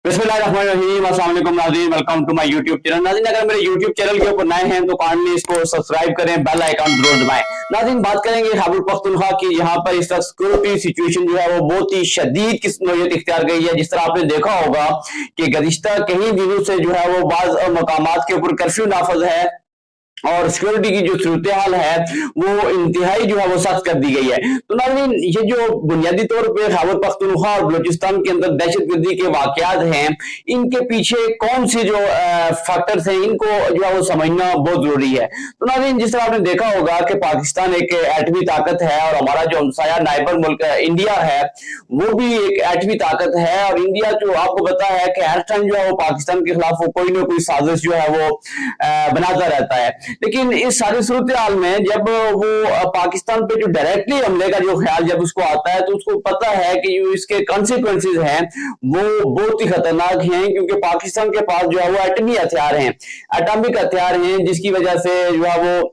बिस्मिल्लाहिर्रहमानिर्रहीम, अस्सलाम वालेकुम नाज़रीन, welcome to my YouTube channel. नाज़रीन, अगर मेरे यूट्यूब चैनल के ऊपर नए हैं तो काइंडली इसको सब्सक्राइब करें, बेल आइकन जरूर दबाएं। नाज़रीन, बात करेंगे खैबर पख्तूनख्वा की। यहाँ पर इस वक्त सिक्योरिटी सिचुएशन जो है वो बहुत ही शदीद की नौयत इख्तियार गई है। जिस तरह आपने देखा होगा कि गुज़िश्ता कई दिनों से जो है वो बाज़ मकामात के ऊपर कर्फ्यू नाफज है और सिक्योरिटी की जो सूरत हाल है वो इंतहाई जो है वो सख्त कर दी गई है। तो नाज़रीन, ये जो बुनियादी तौर पे खैबर पख्तूनख्वा और बलूचिस्तान के अंदर दहशतगर्दी के वाकयात हैं, इनके पीछे कौन सी जो फैक्टर्स हैं, इनको जो है वो समझना बहुत जरूरी है। तो नाज़रीन, जिस तरह आपने देखा होगा कि पाकिस्तान एक एटमी ताकत है और हमारा जो हमसाया नाइबर मुल्क इंडिया है वो भी एक एटमी ताकत है। और इंडिया जो आपको पता है कि हर टाइम जो है वो पाकिस्तान के खिलाफ वो कोई ना कोई साजिश जो है वो बनाता रहता है। लेकिन इस सारी सूरत हाल में जब वो पाकिस्तान पे जो डायरेक्टली हमले का जो ख्याल जब उसको आता है तो उसको पता है कि जो इसके कॉन्सिक्वेंसेज हैं वो बहुत ही खतरनाक हैं, क्योंकि पाकिस्तान के पास जो है वो एटमी हथियार हैं, एटॉमिक हथियार हैं, जिसकी वजह से जो है वो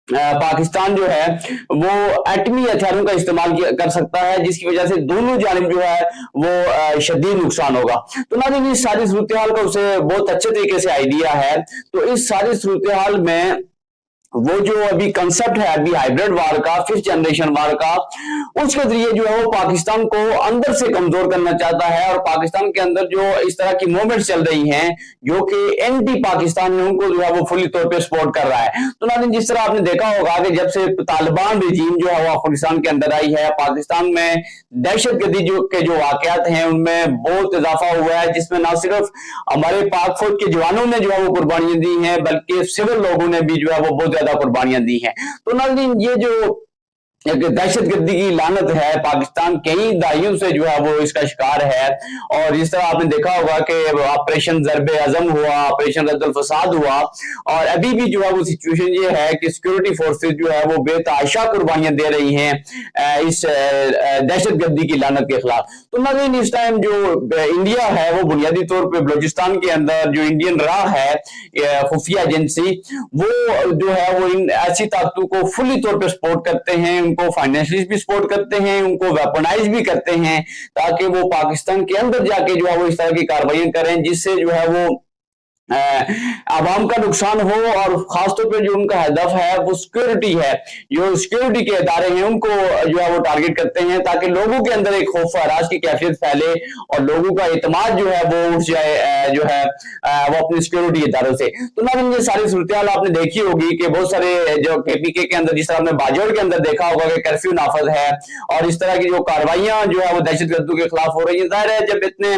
पाकिस्तान जो है वो एटमी हथियारों का इस्तेमाल कर सकता है, जिसकी वजह से दोनों जानिब जो है वो शदीद नुकसान होगा। तो नाज़रीन, इस सारी सूरत हाल का उसे बहुत अच्छे तरीके से आइडिया है। तो इस सारी सूरत हाल में वो जो अभी कंसेप्ट है अभी हाइब्रिड वार का, फिफ्थ जनरेशन वार का, उसके जरिए जो है वो पाकिस्तान को अंदर से कमजोर करना चाहता है। और पाकिस्तान के अंदर जो इस तरह की मूवमेंट चल रही हैं जो कि एंटी पाकिस्तान है, उनको जो है वो फुली तौर पे सपोर्ट कर रहा है। तो नाज़रीन, जिस तरह आपने देखा होगा कि जब से तालिबान रिजीम जो है वो अफगानिस्तान के अंदर आई है, पाकिस्तान में दहशतगर्दी जो वाकयात हैं उनमें बहुत इजाफा हुआ है, जिसमें ना सिर्फ हमारे पाक फौज के जवानों ने जो है वो कुर्बानियां दी हैं, बल्कि सिविल लोगों ने भी जो है वो बहुत ज्यादा कुर्बानियां दी हैं। तो नाज़रीन, ये जो एक दहशतगर्दी की लानत है, पाकिस्तान कई दहाइयों से जो है वो इसका शिकार है। और जिस तरह आपने देखा होगा कि ऑपरेशन ज़र्ब अज़म हुआ, ऑपरेशन रद्दुल फसाद हुआ, और अभी भी जो है वो सिचुएशन ये है कि सिक्योरिटी फोर्सेस जो है वो बेतहाशा कुर्बानियां दे रही हैं इस दहशतगर्दी की लानत के खिलाफ। तो नाज़रीन, इस टाइम जो इंडिया है वो बुनियादी तौर पर बलूचिस्तान के अंदर जो इंडियन रॉ है खुफिया एजेंसी, वो जो है वो इन ऐसी ताकतों को फुली तौर पर सपोर्ट करते हैं, उनको फाइनेंशियली भी सपोर्ट करते हैं, उनको वेपनाइज भी करते हैं, ताकि वो पाकिस्तान के अंदर जाके जो है वो इस तरह की कार्रवाई करें जिससे जो है वो आवाम का नुकसान हो। और खासतौर पर जो उनका हदफ है वो सिक्योरिटी है, जो सिक्योरिटी के इदारे हैं उनको जो है वो टारगेट करते हैं, ताकि लोगों के अंदर एक खौफ हरास की कैफियत फैले और लोगों का एतमाद जो है वो उठ जाए जो है वो अपनी सिक्योरिटी इदारों से। तो नाज़रीन, ये सारी सूरत हाल आपने देखी होगी कि बहुत सारे जो केपीके के अंदर, जिस तरह आपने बाजौर के अंदर देखा होगा कि कर्फ्यू नाफज है और इस तरह की जो कार्रवाइयां जो है वो दहशतगर्दों के खिलाफ हो रही है। जाहिर है जब इतने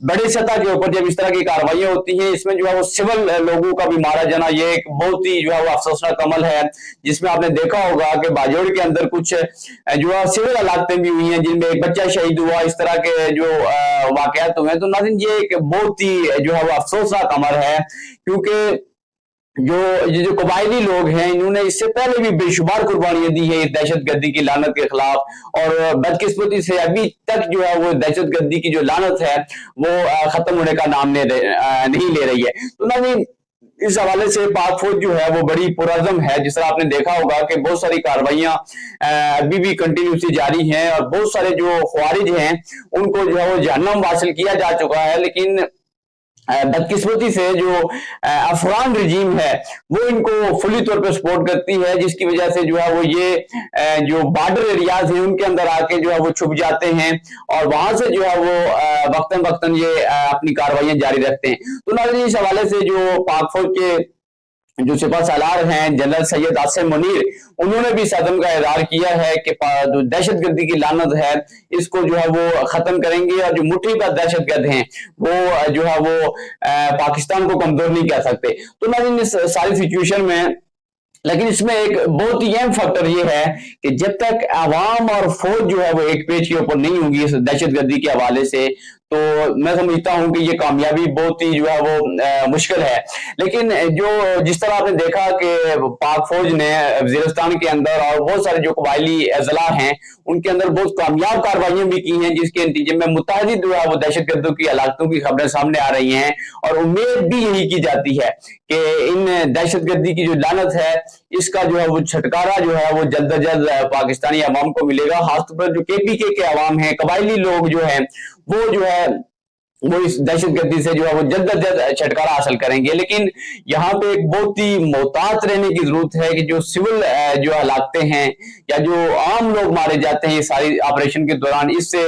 बड़ी सतह के ऊपर जब इस तरह की कार्रवाइयां होती हैं, इसमें जो है वो सिविल लोगों का भी मारा जाना ये एक बहुत ही जो है वो अफसोसनाक अमल है, जिसमें आपने देखा होगा कि बाजौड़ के अंदर कुछ जो है सिविल हलाकतें भी हुई हैं, जिनमें एक बच्चा शहीद हुआ, इस तरह के जो वाकयात हुए हैं। तो नाज़रीन, ये एक बहुत ही जो है वो अफसोसनाक अमल है, क्योंकि जो कबायली लोग हैं इन्होंने इससे पहले भी बेशुमार कुर्बानियां दी है इस दहशतगर्दी की लानत के खिलाफ, और बदकिस्मती से अभी तक जो है वो दहशतगर्दी की जो लानत है वो खत्म होने का नाम नहीं ले रही है। तो नाज़रीन, इस हवाले से पाक फौज जो है वो बड़ी पुरअज़म है। जिस तरह आपने देखा होगा कि बहुत सारी कार्रवाइयां अभी भी कंटिन्यूसली जारी हैं और बहुत सारे जो ख्वारिज हैं उनको जो है वो जहन्नम हासिल किया जा चुका है। लेकिन बदकिस्मती से जो अफगान रिजीम है वो इनको फुली तौर पे सपोर्ट करती है, जिसकी वजह से जो है वो ये जो बॉर्डर एरियाज हैं उनके अंदर आके जो है वो छुप जाते हैं और वहां से जो है वो वक्तन वक्तन ये अपनी कार्रवाइयां जारी रखते हैं। तो नाज़रीन, इस हवाले से जो पाक फौज के जो सिपह सालार हैं जनरल सैयद आसिम मुनीर, उन्होंने भी सदम का इज़हार किया है कि जो दहशतगर्दी की लानत है इसको जो है वो खत्म करेंगे और जो मुट्ठी पर दहशतगर्द हैं वो जो है वो पाकिस्तान को कमजोर नहीं कर सकते। तो नाज़रीन, इस सारी सिचुएशन में लेकिन इसमें एक बहुत ही अहम फैक्टर ये है कि जब तक आवाम और फौज जो है वो एक पेज के ऊपर नहीं होंगी इस दहशतगर्दी के हवाले से, तो मैं समझता हूं कि ये कामयाबी बहुत ही जो है वो मुश्किल है। लेकिन जो जिस तरह आपने देखा कि पाक फौज ने वजीरिस्तान के अंदर और बहुत सारे जो कबायली अजला हैं उनके अंदर बहुत कामयाब कार्रवाइयां भी की हैं, जिसके नतीजे में मुतअद्दिद जो है वो दहशतगर्दों की हलाकतों की खबरें सामने आ रही हैं। और उम्मीद भी यही की जाती है कि इन दहशतगर्दी की जो लानत है इसका जो है वो छटकारा जो है वो जल्द अज जल्द पाकिस्तानी अवाम को मिलेगा। खासतौर पर जो केपीके के अवाम है, कबायली लोग जो है वो जो है वो इस दहशतगर्दी से जो है वो जल्द अज जल्द छुटकारा हासिल करेंगे। लेकिन यहाँ पे एक बहुत ही मोहतात रहने की जरूरत है कि जो सिविल जो हलाकते हैं या जो आम लोग मारे जाते हैं सारी ऑपरेशन के दौरान, इससे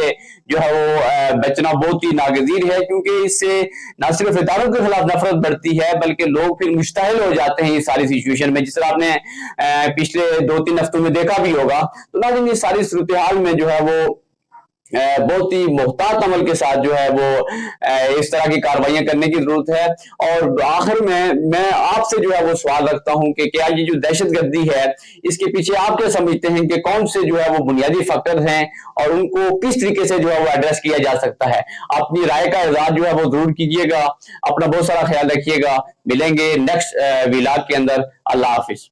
जो है वो बचना बहुत ही नागजीर है, क्योंकि इससे न सिर्फ इदारों के खिलाफ नफरत बढ़ती है बल्कि लोग फिर मुश्ताहिल हो जाते हैं इस सारी सिचुएशन में, जिस तरह आपने पिछले 2-3 हफ्तों में देखा भी होगा। तो नाज़रीन, ये सारी सूरत हाल में जो है वो बहुत ही मुहतात अमल के साथ जो है वो इस तरह की कार्रवाइयां करने की जरूरत है। और आखिर में मैं आपसे जो है वो सवाल रखता हूं कि क्या ये जो दहशतगर्दी है इसके पीछे आप क्या समझते हैं कि कौन से जो है वो बुनियादी फैक्टर हैं और उनको किस तरीके से जो है वो एड्रेस किया जा सकता है? अपनी राय का इज़हार जो है वो जरूर कीजिएगा। अपना बहुत सारा ख्याल रखिएगा। मिलेंगे नेक्स्ट व्लॉग के अंदर। अल्लाह हाफिज।